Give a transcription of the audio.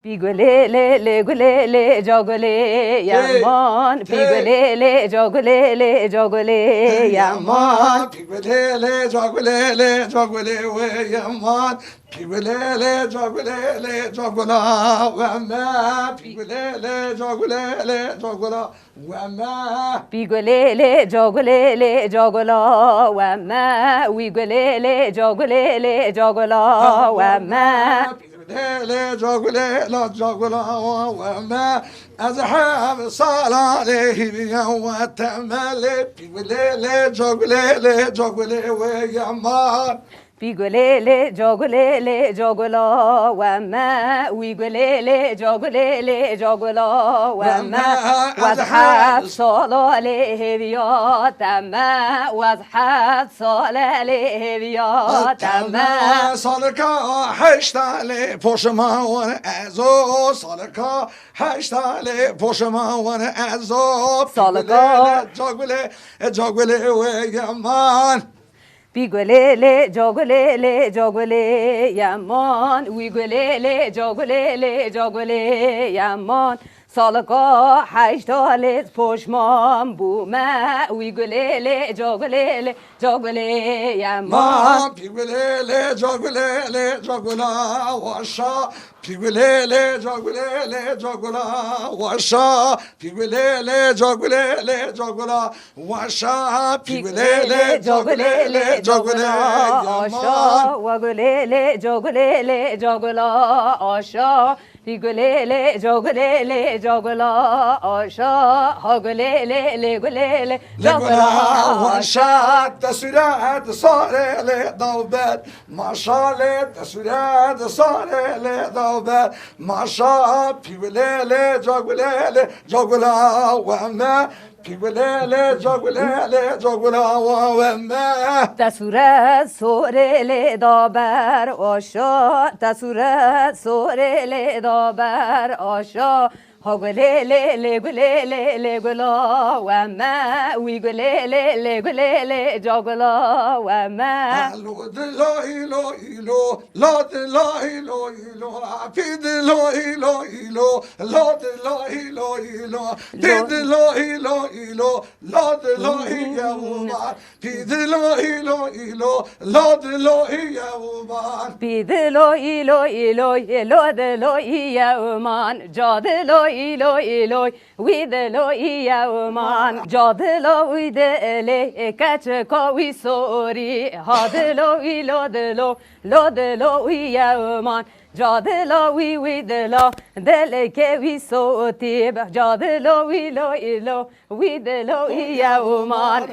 Pigolele, gulele, jogole, yaman. Pigolele, jogole, jogole, yaman. Pigolele, jogole, jogole, we yaman. Pigolele, jogole, jogola, wama. Pigolele, jogole, jogola, wama. Pigolele, jogole, jogola, wama. Wigolele, jogole, jogola, wama. Pigolele, jogole, la jogola, wama. أزحاب صلاة بيا وتملي بيقولي جوجلي جوجلي ويامان Pigolele, jogolele, jogola, wama. Wigolele, jogolele, jogola, wama. وازحف صلاة بيا تما. وازحف صلاة بيا تما. صالكا حشتالي بوشما وانا ازو صالكا حشتالي بوشما وانا ازو صالكا جوجلي جوجلي ويامان Pigolele, jogolele, jogole, yaman. Wigolele, jogolele, jogole, yaman. Salaka haştalet poşman buma. Wigolele, jogolele, jogole, yaman. Pigolele, jogolele, jogola, washa. Pigolele, jogolele, jogola, washa. Pigolele, jogolele, jogola, washa. Pigolele, jogolele, jogola, aşağı. Wagolele, jogolele, jogola, aşağı. Pigolele, jogolele, jogola, aşağı. Hagolele, legolele, jogola, aşağı. تسرعت صار ضوبات ما شاء تسرعت صار ضوبات ما شاء في وليلة جوجلة جوجلا وما في وليلة جوجلة جوجلا وما تصورت سورل دابر آشا تصورت سورل دابر آشا هاگله لگله لگلا و ما ویگله لگله جاگلا و ما لو دلا ایلو ایلو لا دلا ایلو ایلو فی دلا ایلو ایلو لا دلا ایلو ایلو فی دلا ایلو ایلو لا دلا ایلو فی دلا ایلو ایلو لا دلا ایلو بیدلو ایلو ایلو ایلو دلو ایومان جادلو ایلو ایلو ویدلو ایومان جادلو ویدله کچ کوی سوری هادلو ایلو دلو لو دلو ایومان جادلو وی دلو دل که وی سوتیب جادلو ایلو ایلو ویدلو ایومان